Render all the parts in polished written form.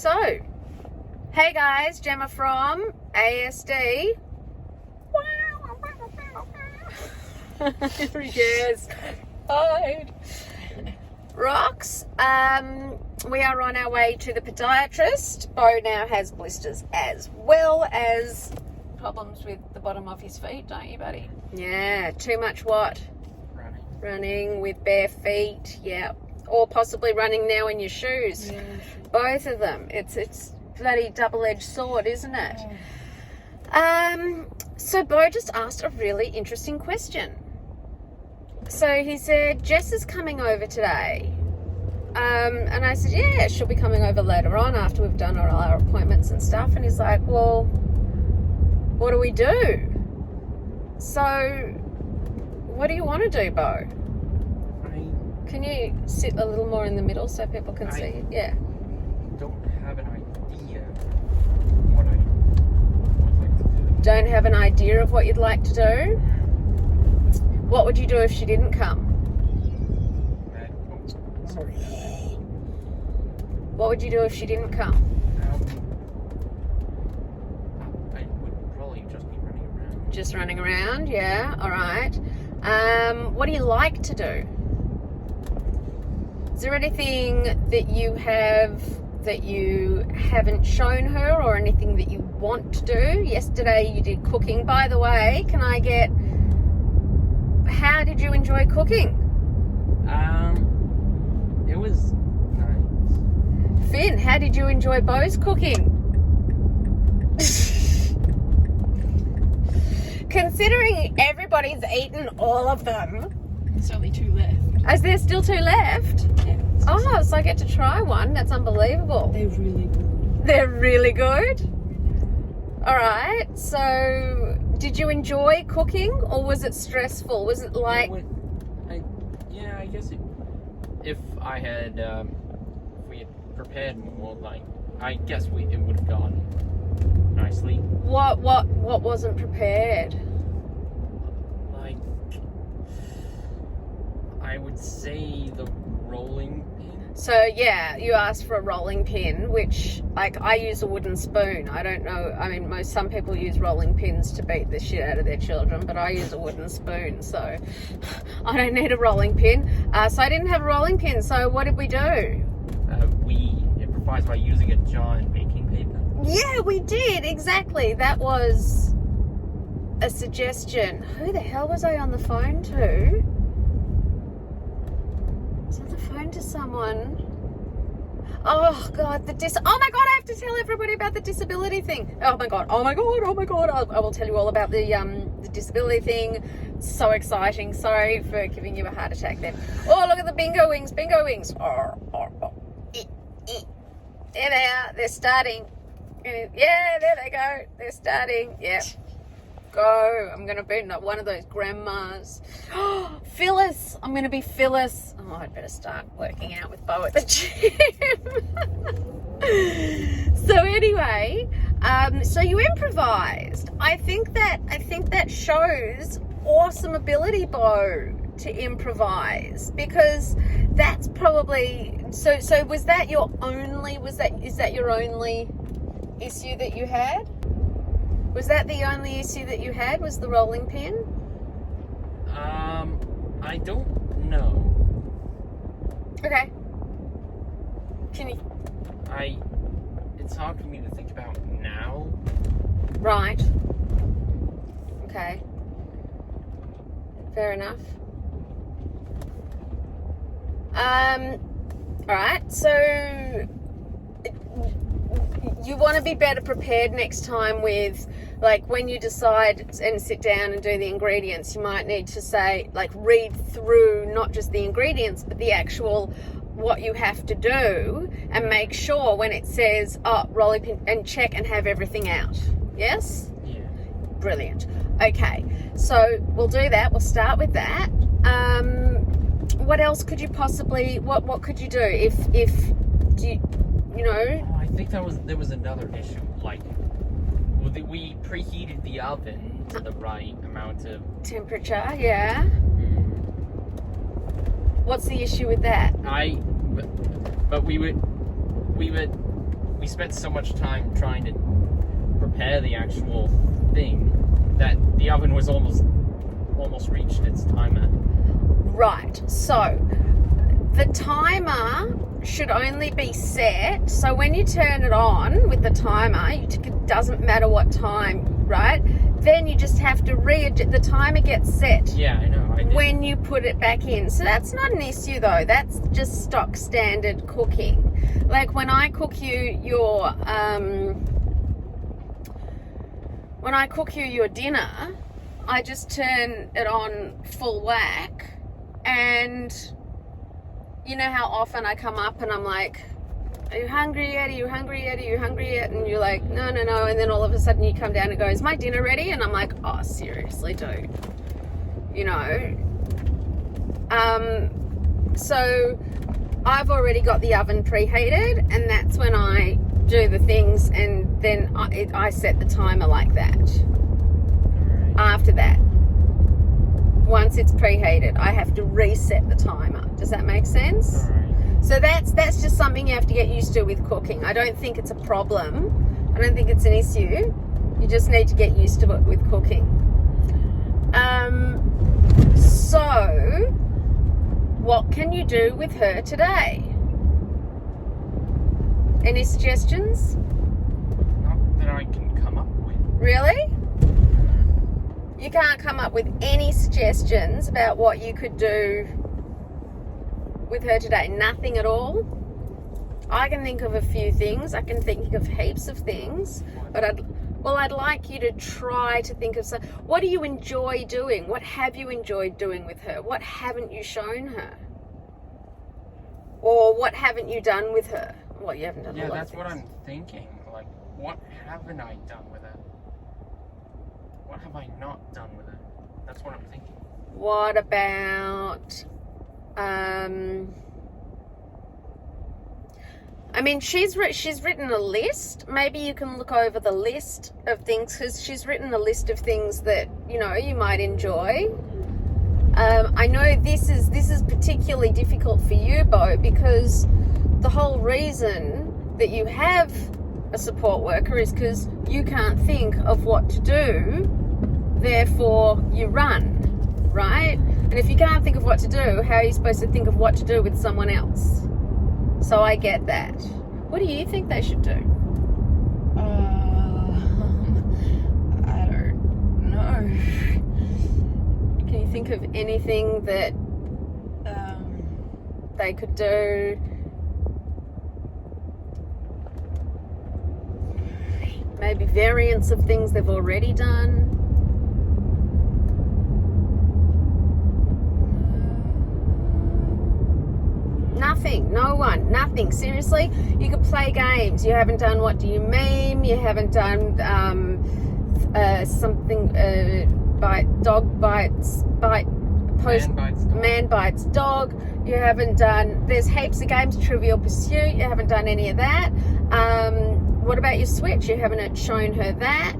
So, hey guys, Gemma from ASD. Yes. Hide. Rocks. We are on our way to the podiatrist. Beau now has blisters as well as problems with the bottom of his feet, don't you, buddy? Yeah, too much what? Running with bare feet, yeah. Or possibly running now in your shoes. Yeah. Both of them. It's bloody double-edged sword, isn't it? Yeah. So Beau just asked a really interesting question. So he said, Jess is coming over today. And I said, yeah, she'll be coming over later on after we've done all our appointments and stuff. And he's like, well, what do we do? So what do you want to do, Beau? Can you sit a little more in the middle so people can see you? Yeah. Don't have an idea what I would like to do. Don't have an idea of what you'd like to do? What would you do if she didn't come? Sorry. What would you do if she didn't come? I would probably just be running around. Just running around, yeah. All right. What do you like to do? Is there anything that you haven't shown her, or anything that you want to do? Yesterday you did cooking. By the way, how did you enjoy cooking? It was nice. Finn, how did you enjoy Beau's cooking? Considering everybody's eaten all of them. There's only 2 left. Is there still 2 left? Yeah. Oh, so I get to try one. That's unbelievable. They're really good. They're really good? All right. So, did you enjoy cooking, or was it stressful? Was it like... I guess if I had, if we had prepared more, I guess it would have gone nicely. What wasn't prepared? I would say the rolling pin. So yeah, you asked for a rolling pin, which I use a wooden spoon. I don't know. I mean, some people use rolling pins to beat the shit out of their children, but I use a wooden spoon, so I don't need a rolling pin. So I didn't have a rolling pin. So what did we do? We improvised by using a jar and baking paper. Yeah, we did exactly. That was a suggestion. Who the hell was I on the phone to? I was on the phone to someone. Oh God, oh my God, I have to tell everybody about the disability thing. Oh my God. I will tell you all about the disability thing. It's so exciting. Sorry for giving you a heart attack then. Oh, look at the bingo wings. There they are. They're starting. Yeah, there they go. They're starting. Yeah. Go. I'm going to be one of those grandmas. Phyllis. I'm going to be Phyllis. Oh, I'd better start working out with Beau at the gym. So anyway, so you improvised. I think that shows awesome ability, Beau, to improvise, because that's probably so is that your only issue that you had? Was that the only issue that you had, was the rolling pin? I don't know. Okay. Can you... It's hard for me to think about now. Right. Okay. Fair enough. Alright, so you want to be better prepared next time with, when you decide and sit down and do the ingredients, you might need to say, read through not just the ingredients, but the actual what you have to do, and make sure when it says, rolling pin, and check and have everything out. Yes? Yeah. Brilliant. Okay, so we'll do that. We'll start with that. What else could you possibly, what could you do if you know? Oh, I think there was another issue, we preheated the oven to the right amount of temperature, yeah. What's the issue with that? But we we spent so much time trying to prepare the actual thing that the oven was almost reached its timer. Right. So the timer should only be set. So when you turn it on with the timer, it doesn't matter what time, right? Then you just have to readjust. The timer gets set. Yeah, I know. I did. When you put it back in. So that's not an issue though. That's just stock standard cooking. Like when I cook you your dinner, I just turn it on full whack, and you know how often I come up and I'm like, are you hungry yet? Are you hungry yet? Are you hungry yet? And you're like, no. And then all of a sudden you come down and go, is my dinner ready? And I'm like, oh, seriously, dude. You know? So I've already got the oven preheated, and that's when I do the things, and then I set the timer like that. Alright. After that, once it's preheated, I have to reset the timer. Does that make sense? Alright. So that's just something you have to get used to with cooking. I don't think it's a problem. I don't think it's an issue. You just need to get used to it with cooking. So what can you do with her today? Any suggestions? Not that I can come up with. Really? You can't come up with any suggestions about what you could do with her today? Nothing at all? I can think of a few things. I can think of heaps of things, but I'd like you to try to think of some. What do you enjoy doing? What have you enjoyed doing with her? What haven't you shown her? Or what haven't you done with her? Well, you haven't done a lot of That's what things. I'm thinking. Like, what haven't I done with her? What have I not done with her? That's what I'm thinking. What about I mean, she's written a list. Maybe you can look over the list of things, because she's written a list of things that, you know, you might enjoy. I know this is particularly difficult for you, Beau, because the whole reason that you have a support worker is because you can't think of what to do, therefore you run, right? And if you can't think of what to do, how are you supposed to think of what to do with someone else? So I get that. What do you think they should do? I don't know. Can you think of anything that they could do? Maybe variants of things they've already done? Nothing, no one, nothing. Seriously, you could play games. You haven't done What Do You Meme? You haven't done Man bites dog. You haven't done. There's heaps of games. Trivial Pursuit. You haven't done any of that. What about your Switch? You haven't shown her that.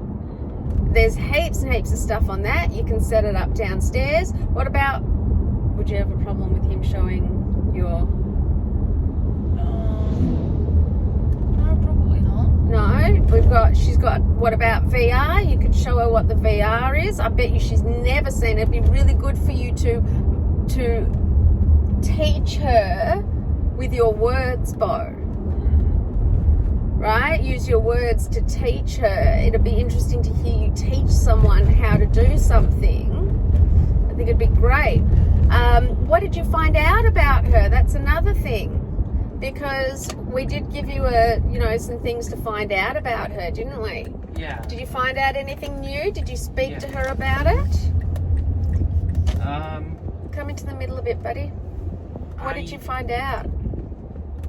There's heaps and heaps of stuff on that. You can set it up downstairs. What about? Would you have a problem with him showing your? No, she's got, what about VR? You could show her what the VR is. I bet you she's never seen it. It'd be really good for you to teach her with your words, Beau. Right? Use your words to teach her. It'd be interesting to hear you teach someone how to do something. I think it'd be great. What did you find out about her? That's another thing. Because we did give you some things to find out about her, didn't we? Yeah. Did you find out anything new? Did you speak to her about it? Come into the middle a bit, buddy. What did you find out?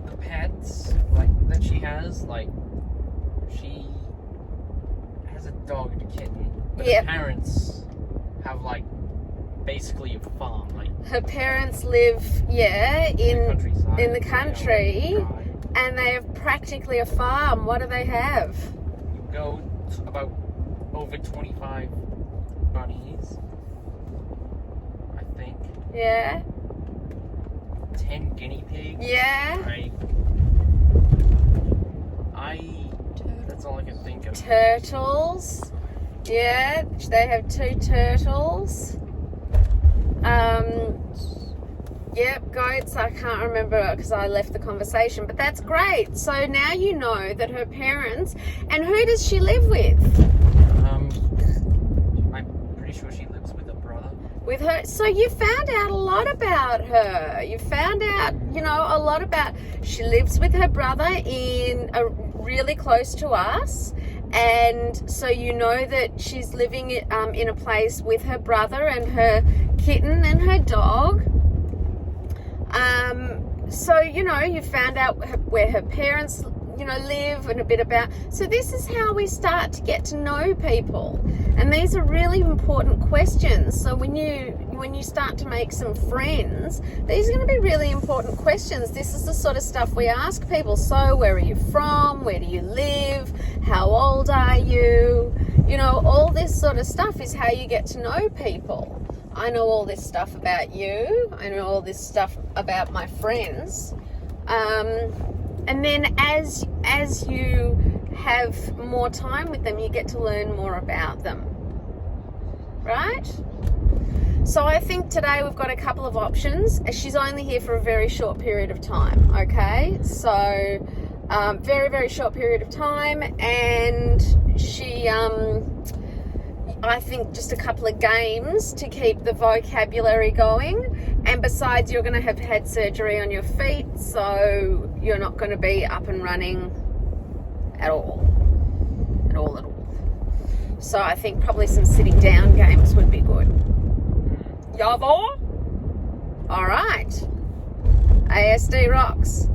The pets, that she has, she has a dog and a kitten. But her parents have, basically a farm, her parents live, in the country, and they have practically a farm. What do they have? You go about over 25 bunnies, I think. Yeah. 10 guinea pigs. Yeah. I That's all I can think of. Turtles. Yeah, they have 2 turtles. Yep, goats. I can't remember because I left the conversation, but that's great. So now you know that her parents, and who does she live with? I'm pretty sure she lives with her brother. With her. So you found out a lot about her. You found out, a lot about. She lives with her brother really close to us. And so you know that she's living in a place with her brother and her kitten and her dog. So, you found out where her parents, live and a bit about. So this is how we start to get to know people. And these are really important questions. So when you start to make some friends, these are going to be really important questions. This is the sort of stuff we ask people. So where are you from? Where do you live? How old are you? All this sort of stuff is how you get to know people. I know all this stuff about you. I know all this stuff about my friends. And then as you have more time with them, you get to learn more about them. Right? So I think today we've got a couple of options. She's only here for a very short period of time, okay? So very, very short period of time, and she... I think just a couple of games to keep the vocabulary going. And besides, you're going to have had surgery on your feet, so you're not going to be up and running at all. At all. So I think probably some sitting down games would be good. Yavo? All right. ASD rocks.